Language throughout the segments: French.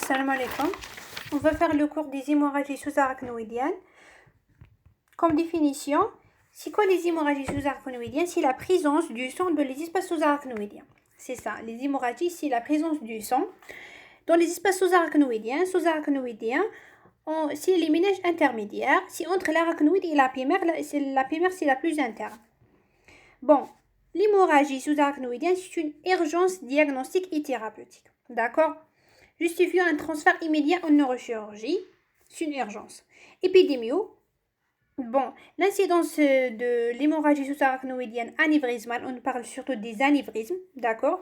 Salam alaikum. On va faire le cours des hémorragies sous-arachnoïdiennes. Comme définition, c'est quoi les hémorragies sous-arachnoïdiennes? C'est la présence du sang dans les espaces sous-arachnoïdiens. C'est ça, les hémorragies, c'est la présence du sang dans les espaces sous-arachnoïdiens. C'est les ménages intermédiaires. C'est entre l'arachnoïde et la pémère. La pémère, c'est la plus interne. Bon, l'hémorragie sous-arachnoïdienne, c'est une urgence diagnostique et thérapeutique. D'accord? Justifiant un transfert immédiat en neurochirurgie, c'est une urgence. Épidémio, bon, l'incidence de l'hémorragie sous-arachnoïdienne anévrismale, on parle surtout des anévrismes, d'accord?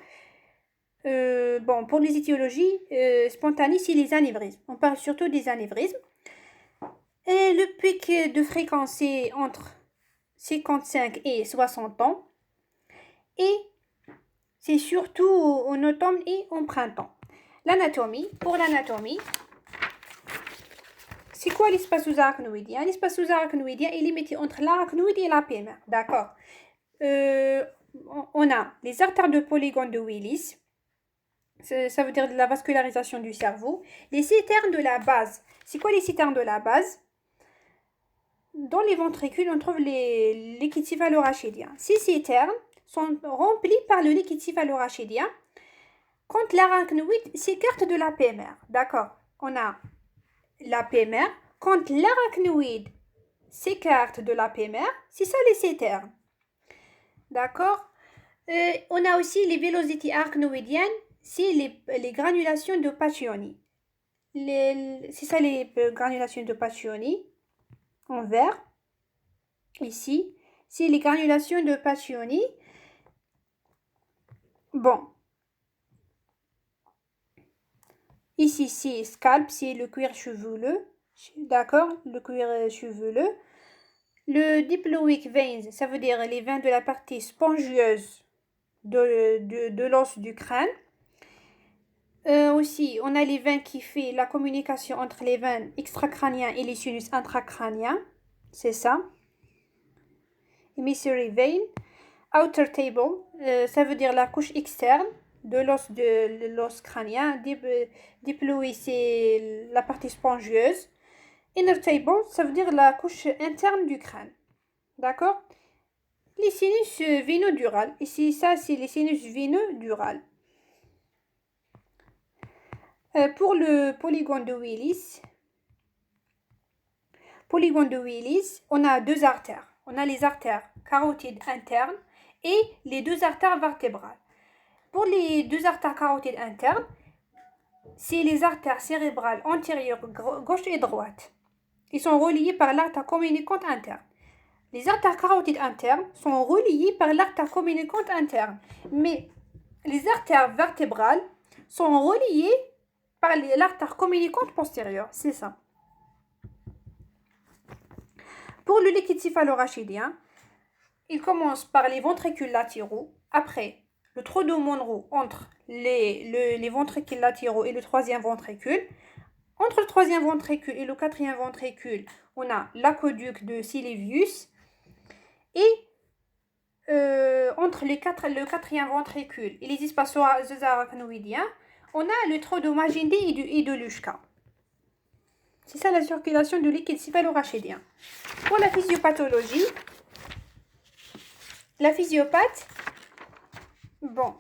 Bon, pour les étiologies spontanées, c'est les anévrismes. On parle surtout des anévrismes. Et le pic de fréquence, c'est entre 55 et 60 ans. Et c'est surtout en automne et en printemps. L'anatomie, pour l'anatomie, c'est quoi l'espace sous-arachnoïdien? L'espace sous-arachnoïdien est limité entre l'arachnoïde et la pémère, d'accord? On a les artères de polygone de Willis, ça veut dire de la vascularisation du cerveau. Les citernes de la base, c'est quoi les citernes de la base? Dans les ventricules, on trouve les liquides céphalorachidien. Ces citernes sont remplis par le liquide céphalorachidien quand l'arachnoïde s'écarte de la pémère. D'accord? On a la pémère. Quand l'arachnoïde s'écarte de la pémère, c'est ça les citernes. D'accord? On a aussi les vélocités arachnoïdiennes, c'est les granulations de Pacchioni. C'est ça les granulations de Pacchioni. En vert. Ici, c'est les granulations de Pacchioni. Bon. Ici, c'est scalp, c'est le cuir chevelu. D'accord? Le cuir chevelu. Le diploïc veins, ça veut dire les veines de la partie spongieuse de l'os du crâne. Aussi, on a les veines qui font la communication entre les veines extracrâniens et les sinus intracrâniens. C'est ça. Emissary vein. Outer table, ça veut dire la couche externe de l'os crânien. Diploï, c'est la partie spongieuse. Inner table, ça veut dire la couche interne du crâne. D'accord? Les sinus veinodurales. Ici, ça, c'est les sinus veinodurales. Pour le polygone de Willis, on a deux artères. On a les artères carotides internes et les deux artères vertébrales. Pour les deux artères carotides internes, c'est les artères cérébrales antérieures gauche et droite. Ils sont reliés par l'artère communicante interne. Les artères carotides internes sont reliées par l'artère communicante interne. Mais les artères vertébrales sont reliées par l'artère communicante postérieure. C'est ça. Pour le liquide céphalorachidien, il commence par les ventricules latéraux. Après, le trou de Monro entre les ventricules latéraux et le troisième ventricule. Entre le troisième ventricule et le quatrième ventricule, on a l'aqueduc de Sylvius. Et entre le quatrième ventricule et les espaces sous-arachnoïdiens, on a le trou de Magendie et de Luschka. C'est ça la circulation du liquide céphalorachidien. Pour la physiopathologie, la physiopathe, bon.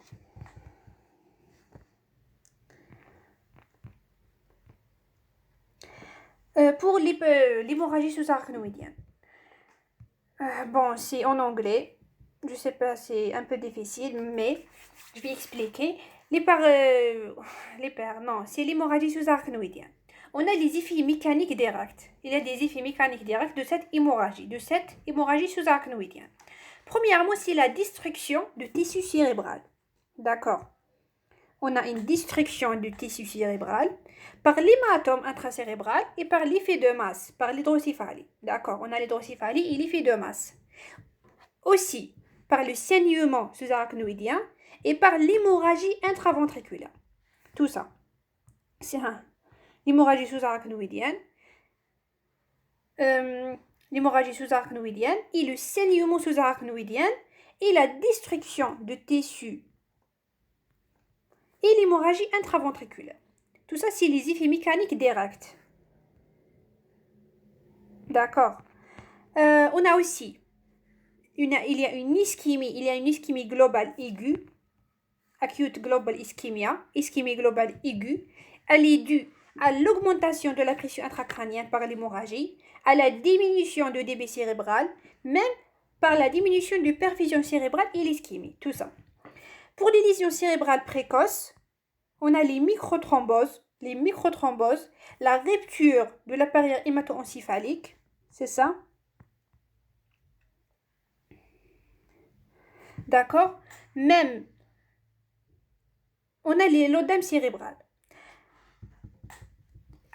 Pour l'hémorragie sous-arachnoïdienne. Bon, c'est en anglais. Je sais pas, c'est un peu difficile, mais je vais expliquer. Non, c'est l'hémorragie sous-arachnoïdienne. On a les effets mécaniques directs. Il y a des effets mécaniques directs de cette hémorragie sous-arachnoïdienne. Premièrement, c'est la destruction du tissu cérébral. D'accord? On a une destruction du tissu cérébral par l'hématome intracérébral et par l'effet de masse, par l'hydrocéphalie. D'accord? On a l'hydrocéphalie et l'effet de masse. Aussi, par le saignement sous-arachnoïdien et par l'hémorragie intraventriculaire. Tout ça. C'est l'hémorragie sous-arachnoïdienne. L'hémorragie sous-arachnoïdienne et le saignement sous-arachnoïdien et la destruction de tissu et l'hémorragie intraventriculaire. Tout ça, c'est les effets mécaniques directs. D'accord. On a aussi, il y a une ischémie globale aiguë, acute global ischemia, ischémie globale aiguë. Elle est due à l'augmentation de la pression intracrânienne par l'hémorragie, à la diminution de débit cérébral, même par la diminution de perfusion cérébrale et l'ischémie, tout ça. Pour les lésions cérébrales précoces, on a les microthromboses, la rupture de la barrière hémato-encéphalique, c'est ça. D'accord. Même, on a l'œdème cérébral.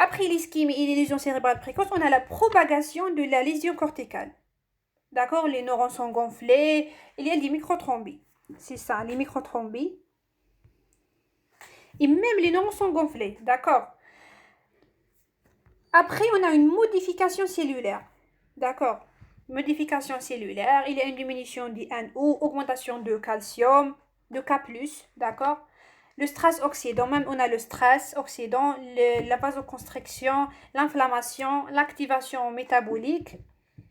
Après l'ischémie et les lésions cérébrales précoces, on a la propagation de la lésion corticale. D'accord. Les neurones sont gonflés. Il y a des microthrombes. C'est ça, les microthrombes. Et même les neurones sont gonflés. D'accord. Après, on a une modification cellulaire. D'accord. Modification cellulaire. Il y a une diminution du NO, augmentation de calcium, de K+, d'accord. Le stress oxydant, même on a le stress oxydant, la vasoconstriction, l'inflammation, l'activation métabolique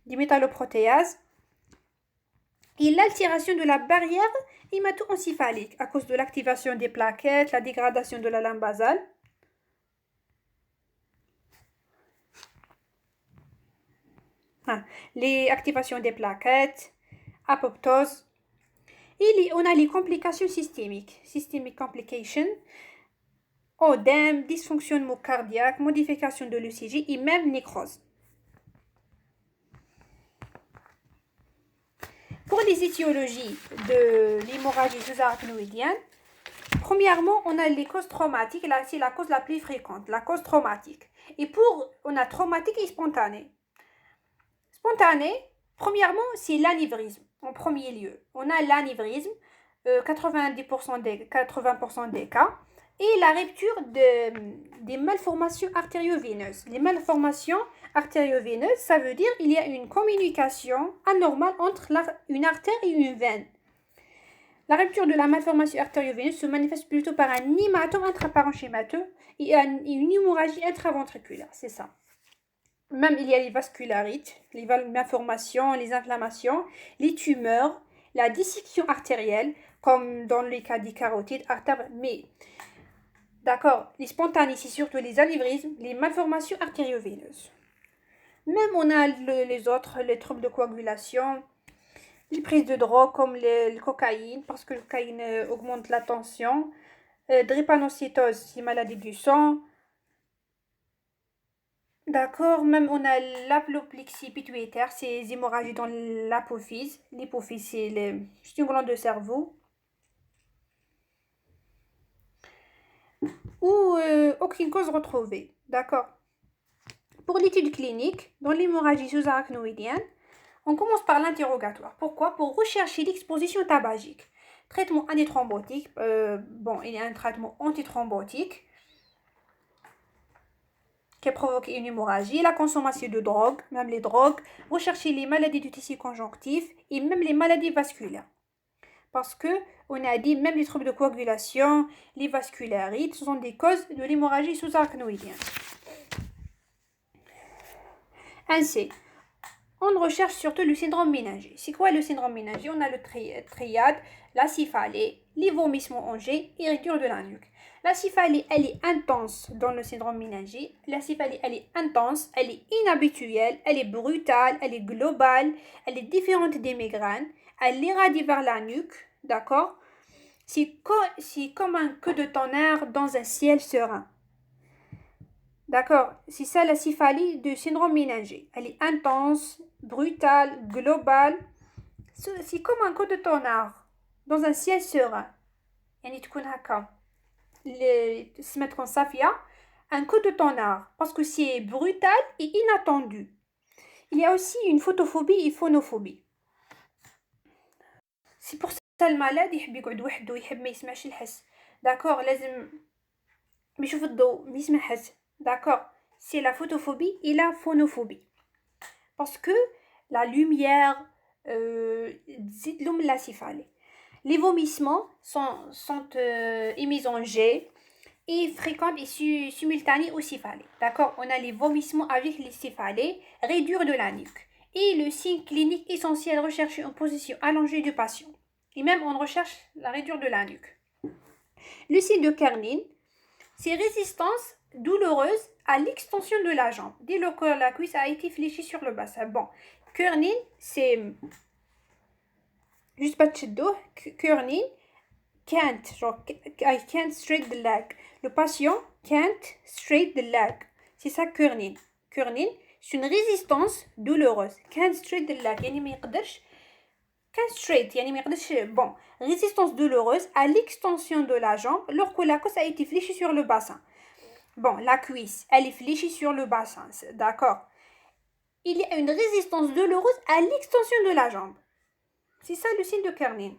des métalloprotéases et l'altération de la barrière hémato-encéphalique à cause de l'activation des plaquettes, la dégradation de la lame basale. Les activations des plaquettes, apoptose. Et on a les complications systémiques, systemic complications, œdème, dysfonctionnement cardiaque, modification de l'ECG et même nécrose. Pour les étiologies de l'hémorragie sous-arachnoïdienne, premièrement, on a les causes traumatiques. Là, c'est la cause la plus fréquente, la cause traumatique. Et on a traumatique et spontané. Spontané, premièrement, c'est l'anévrisme. En premier lieu, on a l'anévrisme, 80% des cas, et la rupture des malformations artério-veineuses. Les malformations artério-veineuses, ça veut dire qu'il y a une communication anormale entre une artère et une veine. La rupture de la malformation artério-veineuse se manifeste plutôt par un hématome intraparenchymateux et une hémorragie intraventriculaire, c'est ça. Même il y a les vascularites, les malformations, les inflammations, les tumeurs, la dissection artérielle, comme dans le cas des carotides, mais d'accord, les spontanés, c'est surtout les anévrismes, les malformations artério-veineuses. Même on a les troubles de coagulation, les prises de drogue comme le cocaïne, parce que le cocaïne augmente la tension, drépanocytose, c'est maladie du sang. D'accord, même on a l'apoplexie pituitaire, c'est les hémorragies dans l'apophyse. L'hypophyse, c'est une glande de cerveau. Ou aucune cause retrouvée. D'accord. Pour l'étude clinique, dans l'hémorragie sous-arachnoïdienne, on commence par l'interrogatoire. Pourquoi? Pour rechercher l'exposition tabagique. Traitement antithrombotique. Il y a un traitement antithrombotique qui provoque une hémorragie, la consommation de drogue, même les drogues, rechercher les maladies du tissu conjonctif et même les maladies vasculaires. Parce que on a dit même les troubles de coagulation, les vascularites, ce sont des causes de l'hémorragie sous-arachnoïdienne. Ainsi, on recherche surtout le syndrome méningé. C'est quoi le syndrome méningé? On a le triade, la céphalée, les vomissements en jet et rupture de la nuque. La céphalée, elle est intense dans le syndrome méningé. La céphalée, elle est intense, elle est inhabituelle, elle est brutale, elle est globale, elle est différente des migraines, elle irradie vers la nuque, d'accord? C'est comme un coup de tonnerre dans un ciel serein. D'accord? C'est ça la céphalie du syndrome méningé. Elle est intense, brutale, globale. C'est comme un coup de tonnerre dans un ciel serein. يعني تكون هكا سمعتكم صافية un coup de tonnerre parce que c'est brutal et inattendu. Il y a aussi une photophobie et phonophobie. C'est pour ça المالاد يحب يقعد وحده ويحب ما يسمعش الحس. d'accord لازم يشوف الضوء ما يسمع حس. d'accord c'est la photophobie et la phonophobie parce que la lumière تزيد له من la céphalée. Les vomissements sont émis en jet et fréquente et simultanée aux céphalées. D'accord? On a les vomissements avec les céphalées, réduire de la nuque. Et le signe clinique essentiel, rechercher une position allongée du patient. Et même on recherche la réduire de la nuque. Le signe de Kernin, c'est résistance douloureuse à l'extension de la jambe, dès lors que la cuisse a été fléchie sur le bassin. Bon, Kernin, c'est juste pas de dos, Kernin, can't, genre, I can't straight the leg. Le patient can't straight the leg. C'est ça Kernin. Kernin, c'est une résistance douloureuse. Can't straight the leg. يعني ما يقدرش can't straight. يعني ما يقدرش. Bon, résistance douloureuse à l'extension de la jambe lorsque la cuisse a été fléchie sur le bassin. Bon, la cuisse, elle est fléchie sur le bassin, d'accord. Il y a une résistance douloureuse à l'extension de la jambe. C'est ça le signe de Kernin.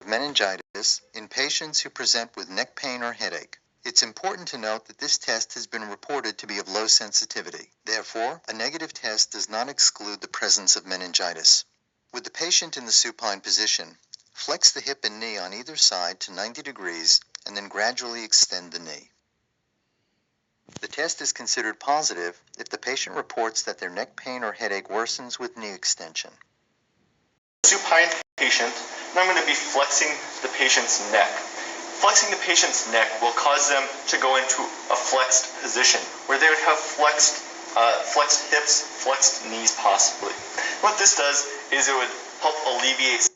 Meningitis in patients who present with neck pain or headache. It's important to note that this test has been reported to be of low sensitivity. Therefore, a negative test does not exclude the presence of meningitis. With the patient in the supine position, flex the hip and knee on either side to 90 degrees and then gradually extend the knee. The test is considered positive if the patient reports that their neck pain or headache worsens with knee extension. Supine patient, and I'm going to be flexing the patient's neck. Flexing the patient's neck will cause them to go into a flexed position where they would have flexed hips, flexed knees possibly. What this does is it would help alleviate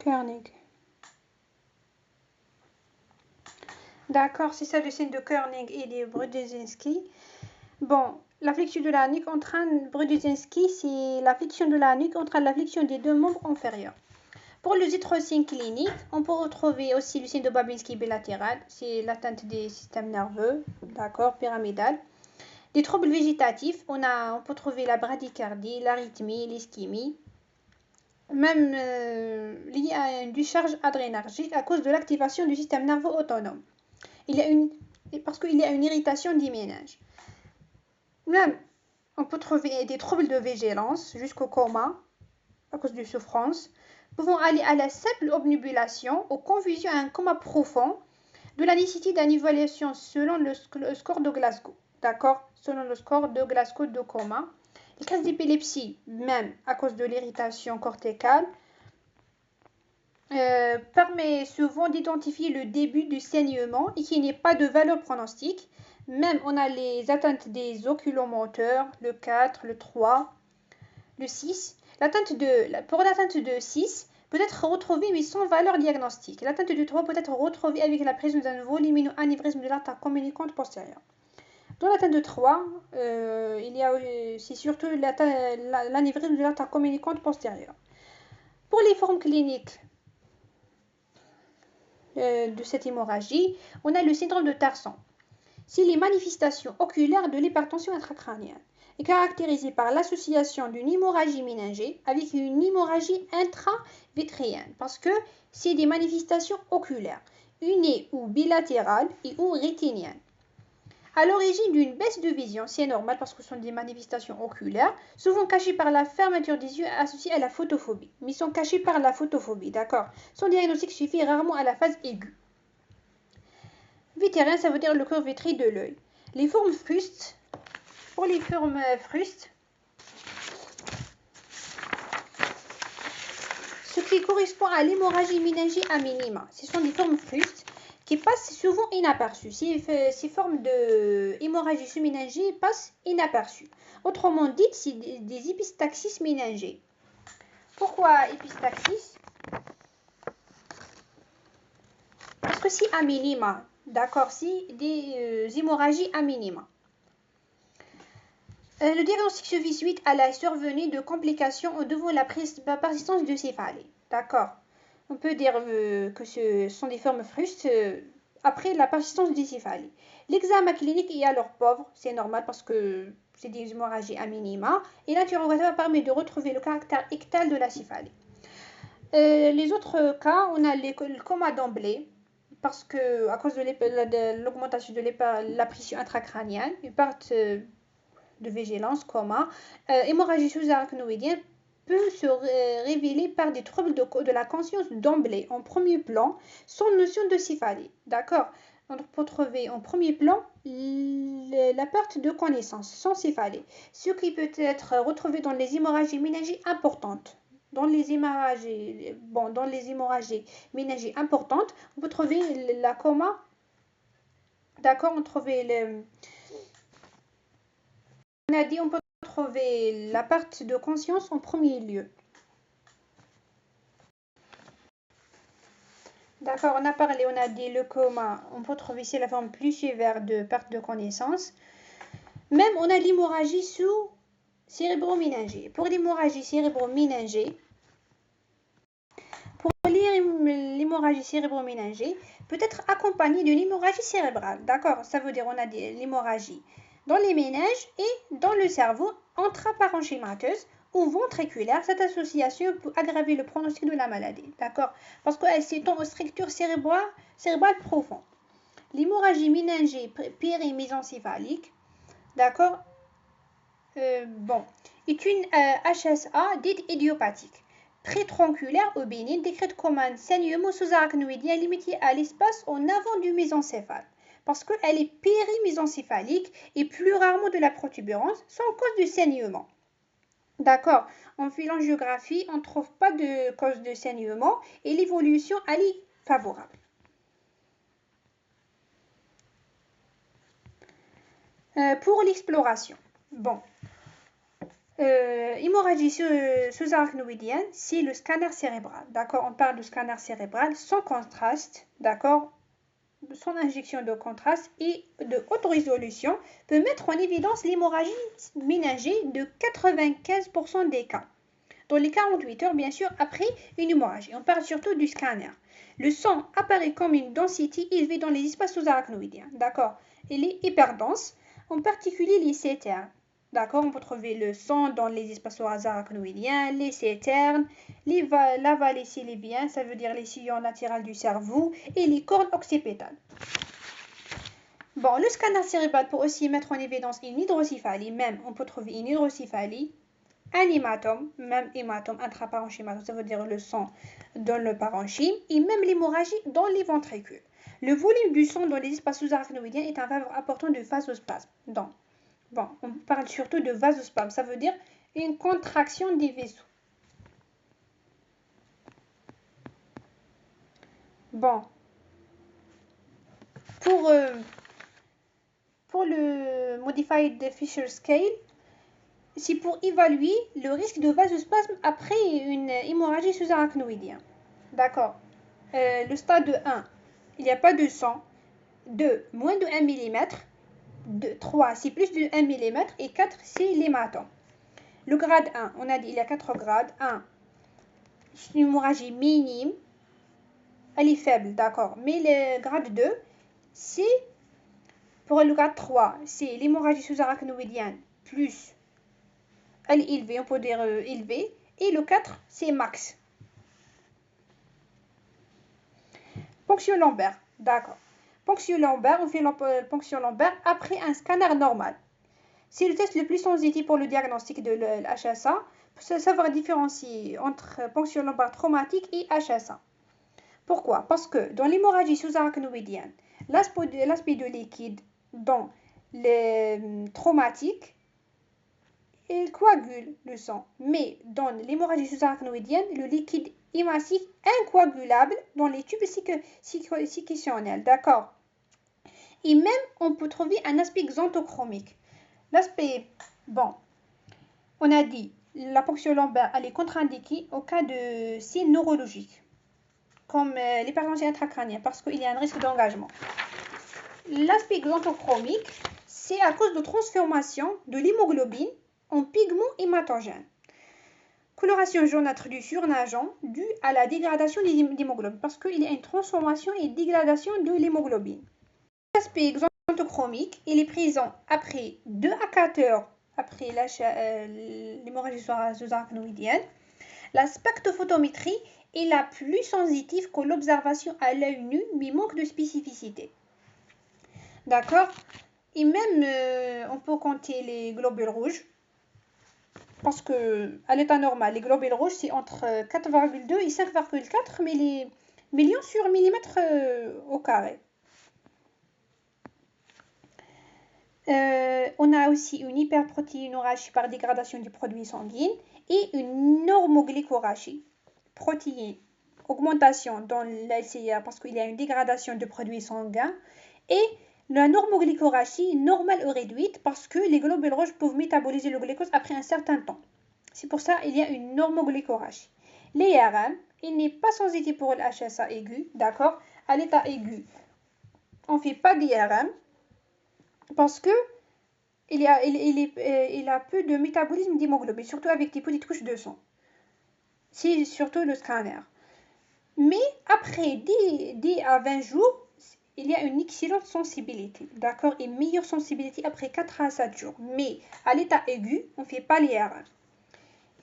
Kernig. D'accord, c'est ça le signe de Kernig et de Brudzinski. Bon, la flexion de la nuque entraîne Brudzinski, c'est la flexion de la nuque entraîne la flexion des deux membres inférieurs. Pour les autres signes cliniques, on peut retrouver aussi le signe de Babinski bilatéral, c'est l'atteinte des systèmes nerveux, d'accord, pyramidal. Des troubles végétatifs, on peut trouver la bradycardie, l'arythmie, l'ischémie, même lié à une décharge adrénergique à cause de l'activation du système nerveux autonome. Parce qu'il y a une irritation des méninges. Même, on peut trouver des troubles de vigilance jusqu'au coma à cause de souffrance, pouvant aller à la simple obnubilation, aux confusions à un coma profond, de la nécessité d'une évaluation selon le score de Glasgow. D'accord? Selon le score de Glasgow de coma. Les cas d'épilepsie, même à cause de l'irritation corticale, permet souvent d'identifier le début du saignement et qu'il n'y ait pas de valeur pronostique. Même on a les atteintes des oculomoteurs, le 4, le 3, le 6. Pour l'atteinte de 6, peut être retrouvée mais sans valeur diagnostique. L'atteinte de 3 peut être retrouvée avec la présence d'un volumineux-anévrisme de l'artère communicante postérieure. Dans l'atteinte de 3, c'est surtout l'anévrisme de l'artère communicante postérieure. Pour les formes cliniques de cette hémorragie, on a le syndrome de Terson. C'est les manifestations oculaires de l'hypertension intracrânienne est caractérisée par l'association d'une hémorragie méningée avec une hémorragie intravétrienne parce que c'est des manifestations oculaires, unis ou bilatérales et ou rétiniennes. À l'origine d'une baisse de vision, c'est normal parce que ce sont des manifestations oculaires, souvent cachées par la fermeture des yeux associée à la photophobie. Mais sont cachées par la photophobie, d'accord? Son diagnostic suffit rarement à la phase aiguë. Vétérien, ça veut dire le corps vétré de l'œil. Les formes frustes, pour les formes frustes, ce qui correspond à l'hémorragie méningée à minima, ce sont des formes frustes qui passent souvent inaperçues. Ces formes de hémorragie sous-méningée passent inaperçues. Autrement dit, c'est des épistaxis méningés. Pourquoi épistaxis? Parce que c'est à minima. D'accord, c'est des hémorragies à minima. Le diagnostic se fait suite à la survenue de complications devant la persistance de céphalée. D'accord. On peut dire que ce sont des formes frustes après la persistance de céphalée. L'examen clinique est alors pauvre, c'est normal parce que c'est des hémorragies à minima, et l'interrogatoire permet de retrouver le caractère ictal de la céphalée. Les autres cas, on a le coma d'emblée, parce que à cause de l'augmentation de la pression intracrânienne, une perte de vigilance, coma, hémorragie sous-arachnoïdienne peut se révéler par des troubles de la conscience d'emblée, en premier plan, sans notion de céphalée. D'accord. On peut trouver en premier plan la perte de connaissance sans céphalée, ce qui peut être retrouvé dans les hémorragies ménagées importantes. Dans les hémorragies ménagées importantes, on peut trouver la coma. D'accord, on a dit on peut trouver la perte de conscience en premier lieu. D'accord, on a dit le coma, on peut trouver ici la forme plus sévère de perte de connaissance. Même on a l'hémorragie cérébro-méningée. Pour l'hémorragie cérébro-méningée, peut être accompagnée d'une hémorragie cérébrale. D'accord, ça veut dire on a l'hémorragie dans les méninges et dans le cerveau intraparenchymateuse ou ventriculaire. Cette association peut aggraver le pronostic de la maladie. D'accord, parce qu'elle s'étend aux structures cérébrales profondes. L'hémorragie méningée périmésencéphalique, d'accord, est une HSA dite idiopathique, prétronculaire ou bénigne, décrite comme un saignement sous-arachnoïdien limité à l'espace en avant du mésencéphale, parce qu'elle est périmésencéphalique et plus rarement de la protubérance, sans cause de saignement. D'accord, en phylangiographie, on ne trouve pas de cause de saignement et l'évolution elle est favorable. Pour l'exploration, hémorragie sous-arachnoïdienne, c'est le scanner cérébral. D'accord, on parle de scanner cérébral sans contraste, d'accord, sans injection de contraste et de haute résolution peut mettre en évidence l'hémorragie méningée de 95% des cas. Dans les 48 heures, bien sûr, après une hémorragie. On parle surtout du scanner. Le sang apparaît comme une densité élevée dans les espaces sous-arachnoïdiens. D'accord, il est hyperdense, en particulier les CTR. D'accord, on peut trouver le sang dans les espaces sous-arachnoïdiens, les CTR, la vallée sylvienne, ça veut dire les sillons latérales du cerveau, et les cornes occipitales. Le scanner cérébral peut aussi mettre en évidence une hydrocéphalie, même on peut trouver une hydrocéphalie, un hématome, même hématome intraparenchymateux, ça veut dire le sang dans le parenchyme, et même l'hémorragie dans les ventricules. Le volume du sang dans les espaces sous-arachnoïdiens est un facteur important de vasospasme. On parle surtout de vasospasme, ça veut dire une contraction des vaisseaux. Pour le Modified Fisher Scale, c'est pour évaluer le risque de vasospasme après une hémorragie sous-arachnoïdienne. D'accord. Le stade 1, il n'y a pas de sang. 2, moins de 1 mm. 3, c'est plus de 1 mm. Et 4, c'est l'hématome. Le grade 1, on a dit il y a 4 grades. 1, c'est une hémorragie minime. Elle est faible, d'accord. Mais le grade 2, c'est pour le grade 3, c'est l'hémorragie sous-arachnoïdienne plus. Elle est élevée, on peut dire élevée. Et le 4, c'est max. Ponction lombaire, d'accord. Ponction lombaire, on fait la ponction lombaire après un scanner normal. C'est le test le plus sensitif pour le diagnostic de l'HSA, pour savoir différencier entre ponction lombaire traumatique et HSA. Pourquoi? Parce que dans l'hémorragie sous-arachnoïdienne, l'aspect de liquide dans les traumatiques, il coagule le sang. Mais dans l'hémorragie sous-arachnoïdienne, le liquide est massif, incoagulable dans les tubes séquentiels. D'accord. Et même, on peut trouver un aspect xanthochromique. L'aspect, on a dit, la ponction lombaire, elle est contre-indiquée au cas de signes neurologiques, comme l'hypertension intracrânienne, parce qu'il y a un risque d'engagement. L'aspect xanthochromique, c'est à cause de transformation de l'hémoglobine en pigment hématogène. Coloration jaunâtre du surnageant due à la dégradation de l'hémoglobine parce qu'il y a une transformation et dégradation de l'hémoglobine. L'aspect xanthochromique, il est présent après 2 à 4 heures après l'hémorragie sous-arachnoïdienne. La spectrophotométrie est la plus sensitive que l'observation à l'œil nu, mais manque de spécificité. D'accord? Et même, on peut compter les globules rouges. Parce qu'à l'état normal, les globules rouges, c'est entre 4,2 et 5,4 millions sur millimètre au carré. On a aussi une hyperprotéinorachie par dégradation du produit sanguin et une normoglycorachie. Protéine, augmentation dans l'LCR parce qu'il y a une dégradation de produits sanguins et la normoglycorachie normale ou réduite parce que les globules rouges peuvent métaboliser le glucose après un certain temps. C'est pour ça qu'il y a une normoglycorachie. L'IRM, il n'est pas sensitif pour le HSA aigu, d'accord? À l'état aigu, on ne fait pas d'IRM parce que il a peu de métabolisme d'hémoglobine, surtout avec des petites couches de sang. C'est surtout le scanner. Mais après 10 à 20 jours, il y a une excellente sensibilité, d'accord? Et meilleure sensibilité après 4 à 7 jours. Mais à l'état aigu, on ne fait pas l'IRM.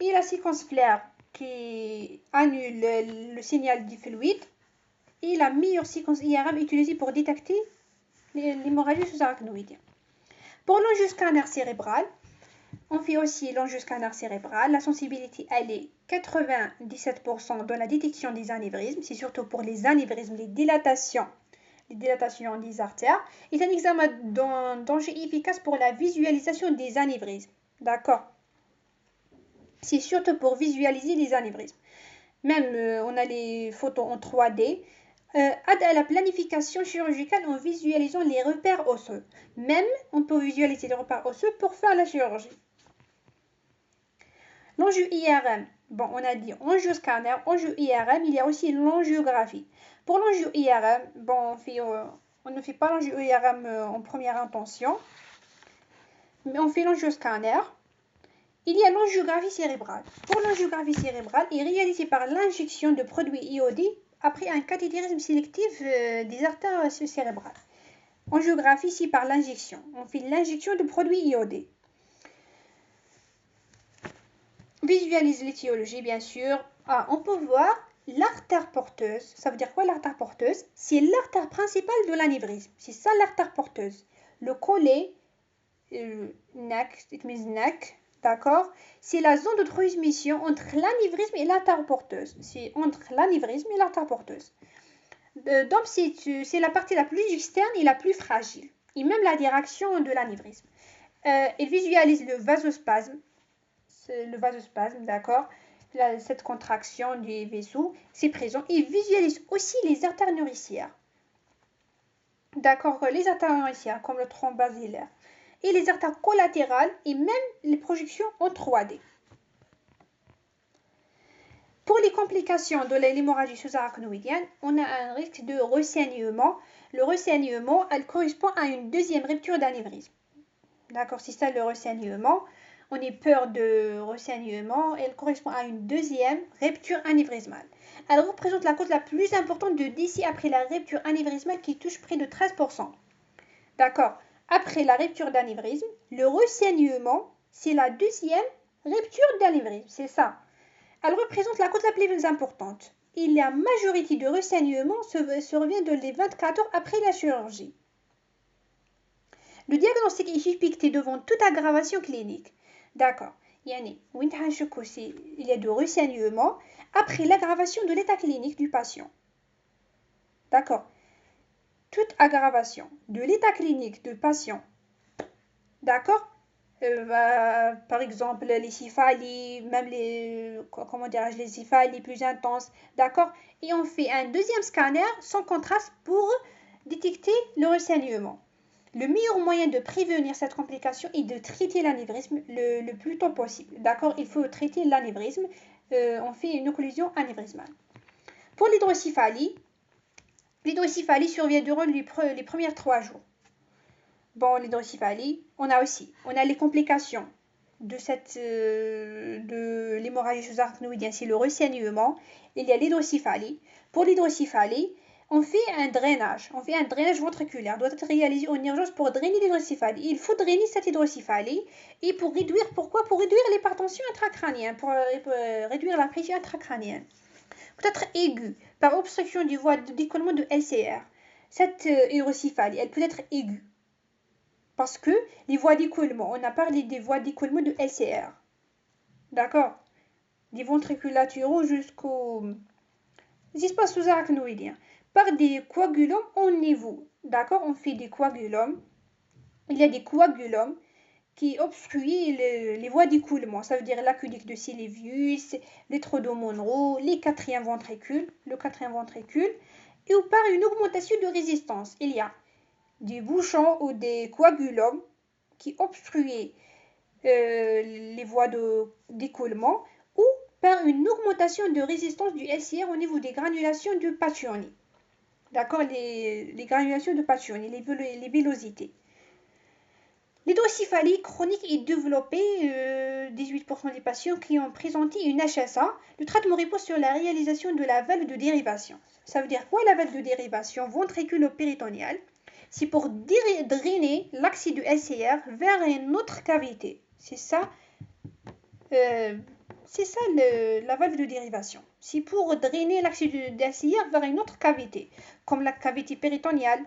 Et la séquence FLAIR qui annule le signal du fluide et la meilleure séquence IRM utilisée pour détecter l'hémorragie sous-arachnoïdienne. Pour l'angioscanner cérébral, on fait aussi l'angioscanner cérébral. La sensibilité, elle est 97% dans la détection des anévrismes. C'est surtout pour les anévrismes, les dilatations des artères. Il est un examen danger efficace pour la visualisation des anévrismes. D'accord? C'est surtout pour visualiser les anévrismes. Même, on a les photos en 3D. Aide à la planification chirurgicale en visualisant les repères osseux. Même, on peut visualiser les repères osseux pour faire la chirurgie. L'angio-IRM, bon, on a dit angioscanner, angio-IRM, il y a aussi l'angiographie. Pour l'angio-IRM, bon, on ne fait pas l'angio-IRM en première intention, mais on fait l'angioscanner. Il y a l'angiographie cérébrale. Pour l'angiographie cérébrale, elle est réalisée par l'injection de produits iodés après un cathétérisme sélectif des artères cérébrales. Angiographie, c'est par l'injection. On fait l'injection de produits iodés. Visualise l'étiologie, bien sûr. On peut voir l'artère porteuse. Ça veut dire quoi l'artère porteuse? C'est l'artère principale de l'anévrisme. C'est ça l'artère porteuse. Le collet, neck, it means neck, d'accord? C'est la zone de transmission entre l'anévrisme et l'artère porteuse. C'est entre l'anévrisme et l'artère porteuse. Donc, c'est la partie la plus externe et la plus fragile. Et même la direction de l'anévrisme. Il visualise le vasospasme. Le vasospasme, d'accord? Cette contraction du vaisseau, c'est présent. Il visualise aussi les artères nourricières. D'accord? Les artères nourricières, comme le tronc basilaire. Et les artères collatérales et même les projections en 3D. Pour les complications de l'hémorragie sous-arachnoïdienne, on a un risque de ressaignement. Le ressaignement, elle correspond à une deuxième rupture d'anévrisme. D'accord? C'est ça le ressaignement. On a peur de ressaignement. Elle correspond à une deuxième rupture anévrismale. Elle représente la cause la plus importante de décès après la rupture anévrismale qui touche près de 13%. D'accord? Après la rupture d'anévrisme, le ressaignement, c'est la deuxième rupture d'anévrisme. C'est ça. Elle représente la cause la plus importante. Et la majorité de ressaignements survient dans les 24 heures après la chirurgie. Le diagnostic est suspecté devant toute aggravation clinique. D'accord. Il y a de ressaignements après l'aggravation de l'état clinique du patient. D'accord. Toute aggravation de l'état clinique du patient. D'accord. Par exemple, les céphalées, même les céphalées plus intenses. D'accord. Et on fait un deuxième scanner sans contraste pour détecter le ressaignement. Le meilleur moyen de prévenir cette complication est de traiter l'anévrisme le plus tôt possible. D'accord? Il faut traiter l'anévrisme. On fait une occlusion anévrismale. Pour l'hydrocéphalie survient durant les premiers 3 jours. Bon, l'hydrocéphalie, on a les complications de l'hémorragie sous-arachnoïdienne, c'est le ressaignement. Il y a l'hydrocéphalie. Pour l'hydrocéphalie, on fait un drainage ventriculaire, doit être réalisé en urgence pour drainer l'hydrocéphalie. Il faut drainer cette hydrocéphalie et pour réduire, pourquoi? Pour réduire l'hypertension intracrânienne, pour réduire la pression intracrânienne. Peut-être aiguë, par obstruction du voie d'écoulement de LCR. Cette hydrocéphalie, elle peut être aiguë. Parce que les voies d'écoulement, on a parlé des voies d'écoulement de LCR. D'accord? Des ventricules latéraux jusqu'aux espaces sous-arachnoïdiens. Par des coagulums en niveau. D'accord? On fait des coagulums. Il y a des coagulums qui obstruent les voies d'écoulement. Ça veut dire l'aqueduc de Sylvius, les trous de Monro, le quatrième ventricule, et ou par une augmentation de résistance. Il y a des bouchons ou des coagulums qui obstruaient les voies d'écoulement ou par une augmentation de résistance du LCR au niveau des granulations de Pacchioni. D'accord, les granulations de Pacchioni, les villosités. L'hydrocéphalie chronique est développée 18% des patients qui ont présenté une HSA. Le traitement repose sur la réalisation de la valve de dérivation. Ça veut dire quoi la valve de dérivation ventriculo-péritonéale? C'est pour drainer l'axe de LCR vers une autre cavité. C'est ça la valve de dérivation. C'est pour drainer l'axe de LCR vers une autre cavité, comme la cavité péritoniale,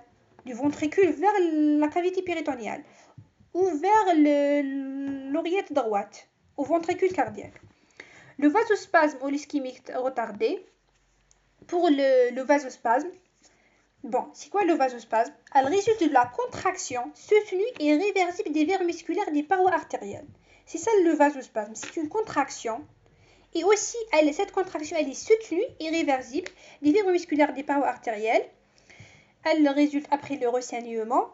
du ventricule vers la cavité péritoniale, ou vers l'oreillette droite, au ventricule cardiaque. Le vasospasme ou l'ischémie retardée. Pour le vasospasme, bon, c'est quoi le vasospasme? Elle résulte de la contraction soutenue et réversible des vaires musculaires des parois artérielles. C'est ça le vasospasme, c'est une contraction. Et aussi, cette contraction, elle est soutenue et réversible des vaires musculaires des parois artérielles. Elle résulte après le saignement,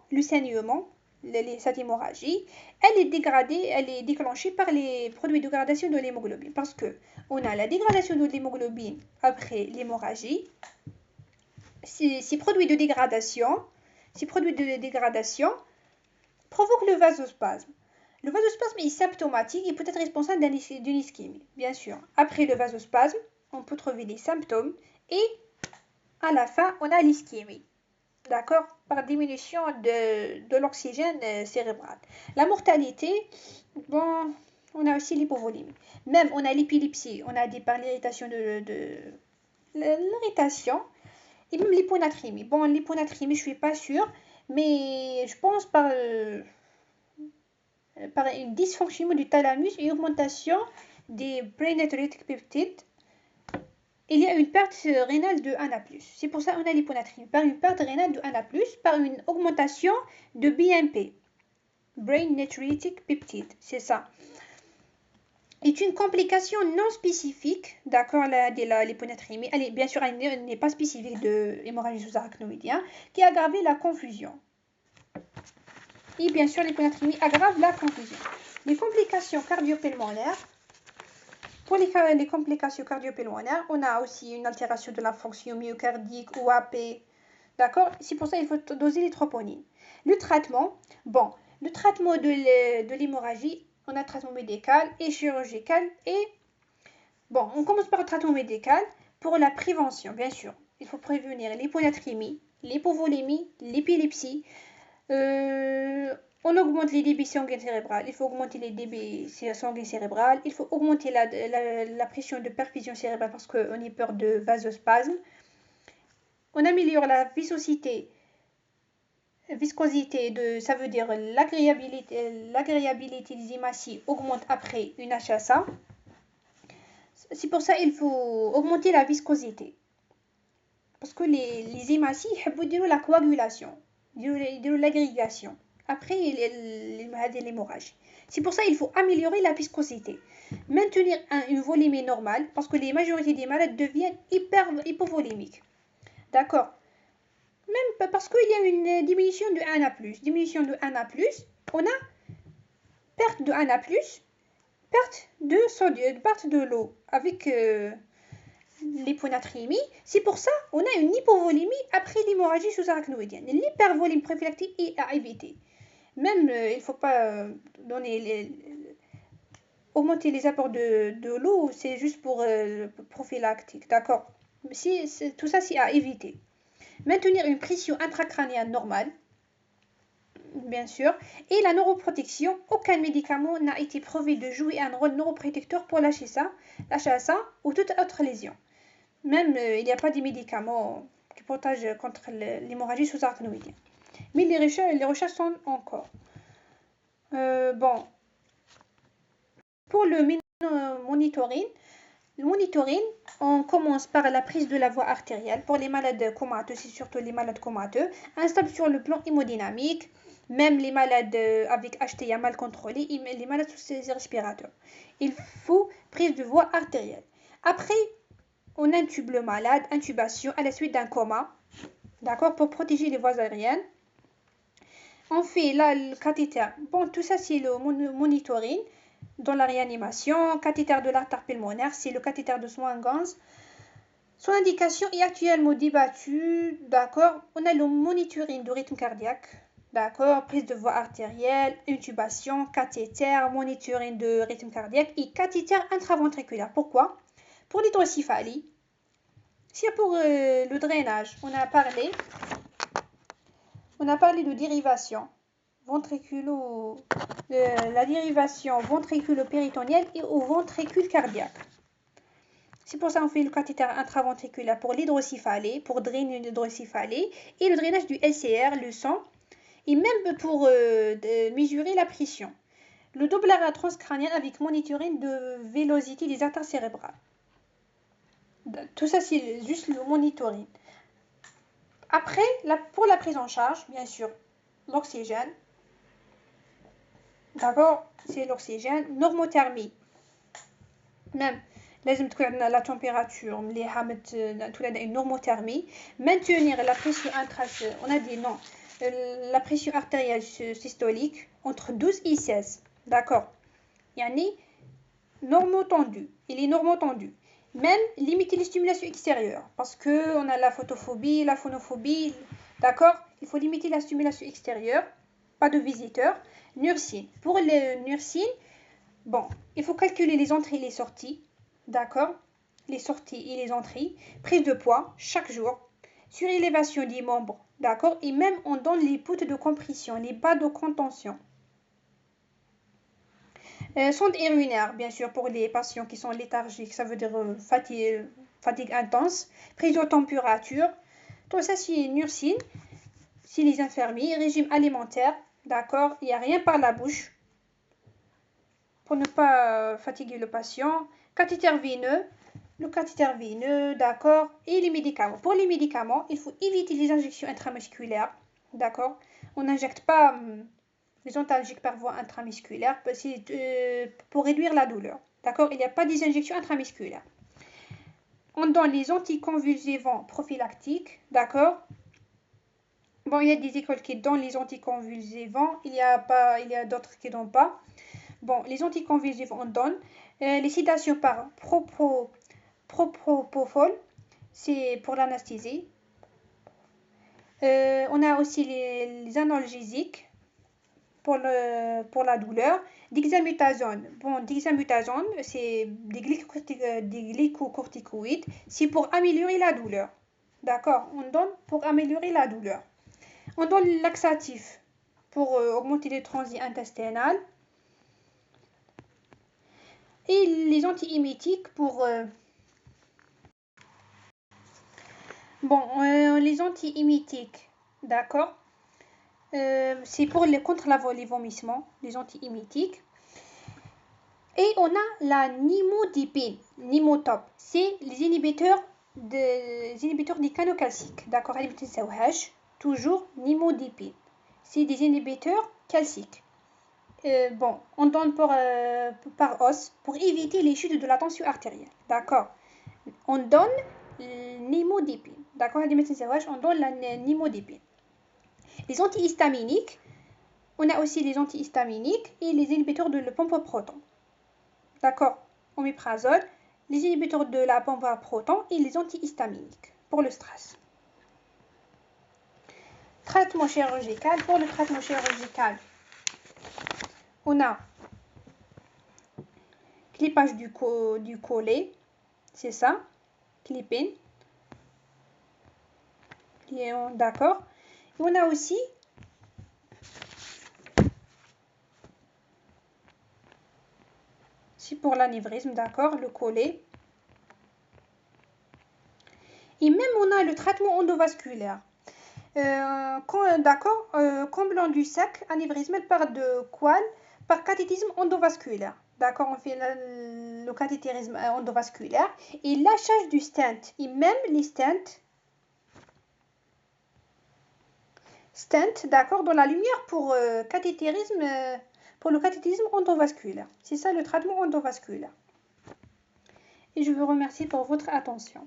cette hémorragie. Elle est déclenchée par les produits de dégradation de l'hémoglobine. Parce que on a la dégradation de l'hémoglobine après l'hémorragie. Ces produits de dégradation provoquent le vasospasme. Le vasospasme est symptomatique et peut être responsable d'une ischémie, bien sûr. Après le vasospasme, on peut trouver les symptômes et à la fin, on a l'ischémie. D'accord? Par diminution de l'oxygène cérébral. La mortalité, bon, on a aussi l'hypovolémie. Même, on a l'épilepsie, on a par l'irritation l'irritation et même l'hyponatrémie. Bon, l'hyponatrémie, je suis pas sûre, mais je pense par un dysfonctionnement du thalamus et augmentation des brain natriuretic peptides. Il y a une perte rénale de 1A+. C'est pour ça qu'on a l'hyponatrémie. Par une perte rénale de 1A+, par une augmentation de BNP. Brain Natriuretic Peptide, c'est ça. Est une complication non spécifique, d'accord, l'hyponatrémie. Bien sûr, elle n'est pas spécifique de l'hémorragie sous-arachnoïdienne, qui a aggravé la confusion. Et bien sûr, l'hyponatrémie aggrave la confusion. Les complications cardiopulmonaires. Pour les complications cardiopulmonaires, on a aussi une altération de la fonction myocardique ou AP. D'accord? C'est pour ça qu'il faut doser les troponines. Le traitement, de l'hémorragie, on a le traitement médical et chirurgical. Et bon, on commence par le traitement médical pour la prévention, bien sûr. Il faut prévenir l'hyponatrémie, l'hypovolémie, l'épilepsie. On augmente les débits sanguins cérébrales. Il faut augmenter les débits sanguins cérébrales. Il faut augmenter la pression de perfusion cérébrale parce qu'on a peur de vasospasme. On améliore la viscosité, ça veut dire l'agréabilité des hématies augmente après une HSA. C'est pour ça qu'il faut augmenter la viscosité. Parce que les hématies, ils dire la coagulation, l'agrégation. Après l'hémorragie. C'est pour ça qu'il faut améliorer la viscosité. Maintenir une volémie normale, parce que la majorité des malades deviennent hypovolémiques. D'accord? Même parce qu'il y a une diminution de 1A+. Diminution de 1A+, on a perte de 1A+, perte de sodium, perte de l'eau avec l'hyponatrémie. C'est pour ça qu'on a une hypovolémie après l'hémorragie sous-arachnoïdienne. L'hypervolémie prophylactique est à éviter. Même, il ne faut pas augmenter les apports de l'eau, c'est juste pour prophylactique, d'accord? Tout ça, c'est à éviter. Maintenir une pression intracrânienne normale, bien sûr, et la neuroprotection. Aucun médicament n'a été prouvé de jouer un rôle neuroprotecteur pour l'HSA ou toute autre lésion. Même, il n'y a pas de médicaments qui protègent contre l'hémorragie sous-arachnoïdienne. Mais les recherches sont encore. Bon, pour le monitoring, on commence par la prise de la voie artérielle. Pour les malades comateux, c'est surtout les malades comateux, instable sur le plan hémodynamique, même les malades avec HTA mal contrôlés, les malades sous ces respirateurs. Il faut prise de voie artérielle. Après, on intube le malade, intubation à la suite d'un coma, d'accord, pour protéger les voies aériennes. On fait là le cathéter. Bon, tout ça, c'est le monitoring. Dans la réanimation, cathéter de l'artère pulmonaire, c'est le cathéter de Swan-Ganz. Son indication est actuellement débattue, d'accord. On a le monitoring de rythme cardiaque, d'accord. Prise de voie artérielle, intubation, cathéter, monitoring de rythme cardiaque et cathéter intraventriculaire. Pourquoi? Pour l'hydrocéphalie, c'est pour le drainage. On a parlé de dérivation. La dérivation ventriculo-péritonienne et au ventricule cardiaque. C'est pour ça qu'on fait le cathéter intraventriculaire pour l'hydrocéphalie, pour drainer l'hydrocéphalie, et le drainage du LCR, le sang, et même pour mesurer la pression. Le Doppler transcrânien avec monitoring de vélocité des artères cérébrales. Tout ça, c'est juste le monitoring. Après, pour la prise en charge, bien sûr, l'oxygène. D'abord, c'est l'oxygène, normothermie. Même, لازم تكون la température مليحة une normothermie. Maintenir la pression on a dit non, la pression artérielle systolique entre 12 et 16. D'accord. Yani, normotendu. Il est normotendu. Même limiter les stimulations extérieures. Parce qu'on a la photophobie, la phonophobie. D'accord. Il faut limiter la stimulation extérieure. Pas de visiteurs. Nursine. Pour le nursine, bon, il faut calculer les entrées et les sorties. D'accord. Les sorties et les entrées. Prise de poids chaque jour. Surélévation des membres. D'accord. Et même on donne les poutres de compression, les bas de contention. Sonde urinaire, bien sûr, pour les patients qui sont léthargiques, ça veut dire fatigue intense. Prise de température. Tout ça, c'est nursine. C'est les infirmiers. Régime alimentaire. D'accord. Il n'y a rien par la bouche. Pour ne pas fatiguer le patient. Cathéter veineux. Le cathéter veineux, d'accord. Et les médicaments. Pour les médicaments, il faut éviter les injections intramusculaires. D'accord. On n'injecte pas les antalgiques par voie intramusculaire pour réduire la douleur. D'accord. Il n'y a pas des injections intramusculaires. On donne les anticonvulsivants prophylactiques. D'accord. Bon, il y a des écoles qui donnent les anticonvulsivants. Il y a d'autres qui ne donnent pas. Bon, les anticonvulsivants, on donne. Les sédations par propofol, c'est pour l'anesthésie. On a aussi les analgésiques pour la douleur. Dexamethasone. Bon, dexamethasone, c'est des glycocorticoïdes. C'est pour améliorer la douleur. D'accord. On donne pour améliorer la douleur. On donne le laxatif pour augmenter les transits intestinales. Et les antiémétiques pour... les antiémétiques, d'accord. C'est pour contre les vomissements, les antiémétiques. Et on a la nimodipine, nimotop. C'est les inhibiteurs des canaux calciques. D'accord, toujours nimodipine. C'est des inhibiteurs calciques. On donne par os pour éviter les chutes de la tension artérielle. D'accord. On donne nimodipine. D'accord, on donne la nimodipine. Les antihistaminiques, on a aussi les antihistaminiques et les inhibiteurs de la pompe à proton. D'accord, oméprazole, les inhibiteurs de la pompe à proton et les antihistaminiques pour le stress. Traitement chirurgical. Pour le traitement chirurgical, On a clippage du collet, c'est ça, clipping, d'accord. On a aussi pour l'anévrisme, d'accord, le collet. Et même on a le traitement endovasculaire. D'accord, comblant du sac anévrismal par de colle par cathétérisme endovasculaire. D'accord, on fait le cathétérisme endovasculaire et lâchage du stent. Et même les stents, d'accord, dans la lumière pour cathétérisme, pour le cathétérisme endovasculaire. C'est ça le traitement endovasculaire. Et je vous remercie pour votre attention.